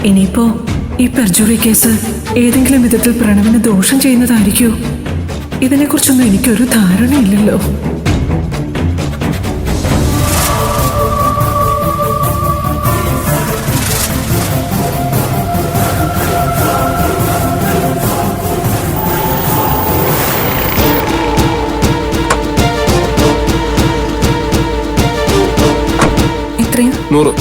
ഇനിയിപ്പോ ഈ perjury case ഏതെങ്കിലും വിധത്തിൽ പ്രണവിന് ദോഷം ചെയ്യുന്നതായിരിക്കോ? ഇതിനെക്കുറിച്ചൊന്നും എനിക്കൊരു ധാരണയില്ലല്ലോ. എത്രയാ? 100.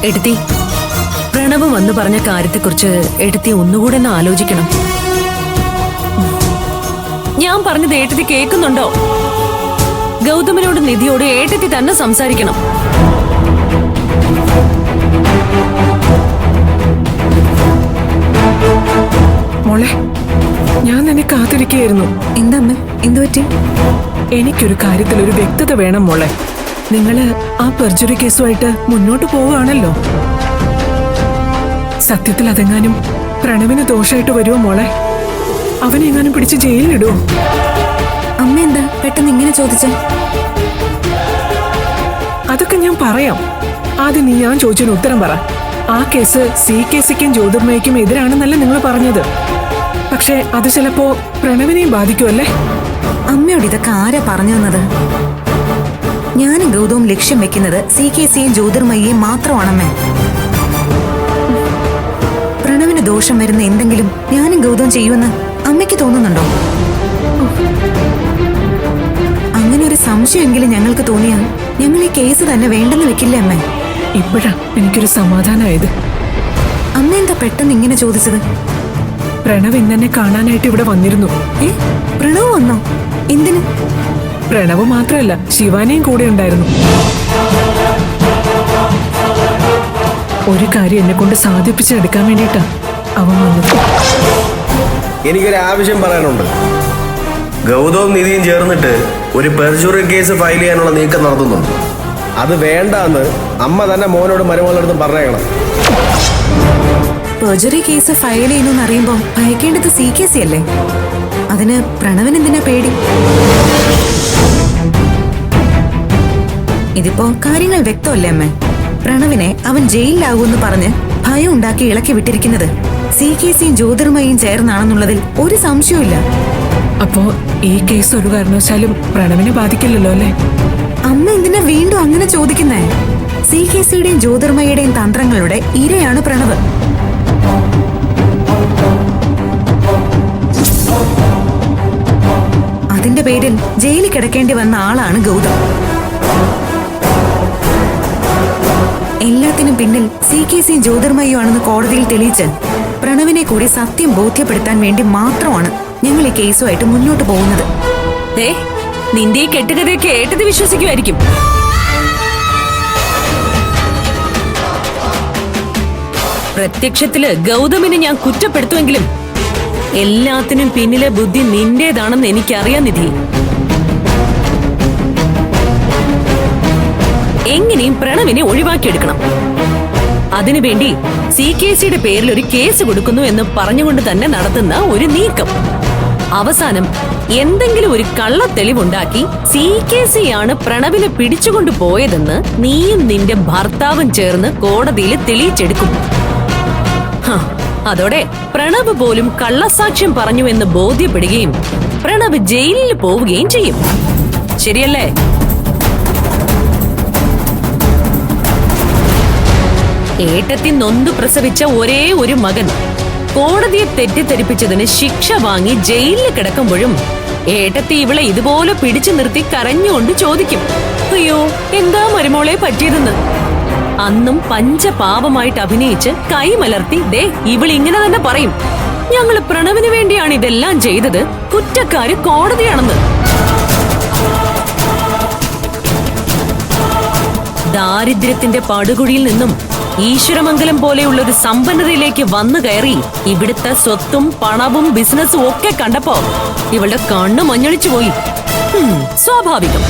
എടുത്തി, പ്രണവ് വന്നു പറഞ്ഞ കാര്യത്തെക്കുറിച്ച് എടുത്തി ഒന്നുകൂടെ ഒന്ന് ആലോചിക്കണം. ഞാൻ പറഞ്ഞത് ഏട്ടത്തി കേൾക്കുന്നുണ്ടോ? ഗൗതമിനോട് നിധിയോട് ഏട്ടത്തി തന്നെ സംസാരിക്കണം. മോളെ, ഞാൻ നിന്നെ കാത്തിരിക്കുകയായിരുന്നു. എന്താ അമ്മ, എന്തു പറ്റി? എനിക്കൊരു കാര്യത്തിൽ ഒരു വ്യക്തത വേണം മോളെ. നിങ്ങള് ആ പെർജുറി കേസുമായിട്ട് മുന്നോട്ട് പോവുകയാണല്ലോ. സത്യത്തിൽ അതെങ്ങാനും പ്രണവിന് ദോഷമായിട്ട് വരുമോ മോളെ? അവനെങ്ങാനും പിടിച്ച് ജയിലിലിടുവോ? അമ്മ എന്താ പെട്ടെന്ന് ഇങ്ങനെ ചോദിച്ചേ? അതൊക്കെ ഞാൻ പറയാം. ആദ്യം നീ ഞാൻ ചോദിച്ചതിന് ഉത്തരം പറ. ആ കേസ് CKCക്കും ജ്യോതിർമയ്ക്കും എതിരാണെന്നല്ല നിങ്ങൾ പറഞ്ഞത്. പക്ഷെ അത് ചിലപ്പോ പ്രണവിനെയും ബാധിക്കുമല്ലേ? അമ്മയോട് ഇതൊക്കെ ആരാ പറഞ്ഞു തന്നത്? ഞാനും ഗൗതവും ലക്ഷ്യം വെക്കുന്നത് CKCയും ജ്യോതിർമയെയും മാത്രമാണമ്മേ. പ്രണവിന് ദോഷം വരുന്ന എന്തെങ്കിലും ഞാനും ഗൗതവും ചെയ്യുമെന്ന് അമ്മയ്ക്ക് തോന്നുന്നുണ്ടോ? അങ്ങനെ ഒരു സംശയമെങ്കിലും ഞങ്ങൾക്ക് തോന്നിയാൽ ഞങ്ങൾ ഈ കേസ് തന്നെ വേണ്ടെന്ന് വെക്കില്ലേ അമ്മേ? ഇപ്പോഴാ എനിക്കൊരു സമാധാനമായത്. അമ്മ എന്താ പെട്ടെന്ന് ഇങ്ങനെ ചോദിച്ചത്? പ്രണവ് ഇന്നെന്നെ കാണാനായിട്ട് ഇവിടെ വന്നിരുന്നു. പ്രണവ് വന്നോ? എന്തിന്? പ്രണവ് മാത്രമല്ല, ശിവാനിയും കൂടെ ഉണ്ടായിരുന്നു. ഒരു കാര്യം എന്നെ കൊണ്ട് സാധിപ്പിച്ചെടുക്കാൻ വേണ്ടിയിട്ടാ അവൻ വന്നത്. എനിക്കൊരു ആവശ്യം പറയാനുണ്ട്. ഗൗതവും നിധിയും ചേർന്നിട്ട് ഒരു പെർജുറി കേസ് ഫയൽ ചെയ്യാനുള്ള നീക്കം നടത്തുന്നുണ്ട്. അത് വേണ്ടാന്ന് അമ്മ തന്നെ മോനോട് മരുമകളടുത്തും പറഞ്ഞേക്കണം. പെർജറി കേസ് ഫയൽ ചെയ്യുന്നു അറിയുമ്പോ ഭയക്കേണ്ടത് CKC അല്ലേ? അതിന് പ്രണവിന് എന്തിനാ പേടി? ഇതിപ്പോ കാര്യങ്ങൾ വ്യക്തമല്ലേ അമ്മേ? പ്രണവിനെ അവൻ ജയിലിലാകുമെന്ന് പറഞ്ഞ് ഭയം ഉണ്ടാക്കി ഇളക്കി വിട്ടിരിക്കുന്നത് CKCയും ജ്യോതിർമയും ചേർന്നാണെന്നുള്ളതിൽ ഒരു സംശയവുമില്ല. അപ്പോ ഈ കേസ് ഒരു കാരണവശാലും പ്രണവിനെ ബാധിക്കില്ലല്ലോ അല്ലേ? അമ്മ എന്തിനാ വീണ്ടും അങ്ങനെ ചോദിക്കുന്നേ? CKCയുടെയും ജ്യോതിർമയുടെയും തന്ത്രങ്ങളുടെ ഇരയാണ് പ്രണവ്. അതിന്റെ പേരിൽ ജയിലിൽ കിടക്കേണ്ടി വന്ന ആളാണ് ഗൗതം. എല്ലാത്തിനും പിന്നിൽ CKCയും ജ്യോതിർമയും ആണെന്ന് കോടതിയിൽ തെളിയിച്ച് പ്രണവിനെ കൂടി സത്യം ബോധ്യപ്പെടുത്താൻ വേണ്ടി മാത്രമാണ് ഞങ്ങൾ ഈ കേസുമായിട്ട് മുന്നോട്ട് പോകുന്നത്. നിന്റെ ഈ കെട്ടുകഥയൊക്കെ ഏട്ടത് വിശ്വസിക്കുമായിരിക്കും. പ്രത്യക്ഷത്തില് ഗൗതമിനെ ഞാൻ കുറ്റപ്പെടുത്തുമെങ്കിലും എല്ലാത്തിനും പിന്നിലെ ബുദ്ധി നിന്റേതാണെന്ന് എനിക്കറിയാം നിധി. എങ്ങനെയും പ്രണവിനെ ഒഴിവാക്കിയെടുക്കണം. അതിനുവേണ്ടി CKCയുടെ പേരിൽ ഒരു കേസ് കൊടുക്കുന്നു എന്ന് പറഞ്ഞുകൊണ്ട് തന്നെ നടത്തുന്ന ഒരു നീക്കം. അവസാനം എന്തെങ്കിലും ഒരു കള്ളത്തെളിവുണ്ടാക്കി CKCയാണ് പ്രണവിനെ പിടിച്ചുകൊണ്ടു പോയതെന്ന് നീയും നിന്റെ ഭർത്താവും ചേർന്ന് കോടതിയിൽ തെളിയിച്ചെടുക്കും. അതോടെ പ്രണവ് പോലും കള്ളസാക്ഷ്യം പറഞ്ഞു എന്ന് ബോധ്യപ്പെടുകയും പ്രണവ് ജയിലിൽ പോവുകയും ചെയ്യും. ശരിയല്ലേ? ഏട്ടത്തി നൊന്തു പ്രസവിച്ച ഒരേ ഒരു മകൻ കോടതിയെ തെറ്റിദ്ധരിപ്പിച്ചതിന് ശിക്ഷ വാങ്ങി ജയിലിൽ കിടക്കുമ്പോഴും ഏട്ടത്തി ഇവളെ ഇതുപോലെ പിടിച്ചു നിർത്തി കരഞ്ഞുകൊണ്ട് ചോദിക്കും, അയ്യോ എന്താ മരുമോളെ പറ്റിയതെന്ന്. അന്നും പഞ്ചപാപമായിട്ട് അഭിനയിച്ച് കൈമലർത്തി ദേ ഇവളിങ്ങനെ തന്നെ പറയും, ഞങ്ങൾ പ്രണവിന് വേണ്ടിയാണ് ഇതെല്ലാം ചെയ്തത്, കുറ്റക്കാര് കോടതിയാണെന്ന്. ദാരിദ്ര്യത്തിന്റെ പടുകുഴിയിൽ നിന്നും ഈശ്വരമംഗലം പോലെയുള്ള ഒരു സമ്പന്നതയിലേക്ക് വന്നു കയറി ഇവിടുത്തെ സ്വത്തും പണവും ബിസിനസ്സും ഒക്കെ കണ്ടപ്പോ ഇവളുടെ കണ്ണ് മഞ്ഞളിച്ചു പോയി. സ്വാഭാവികം.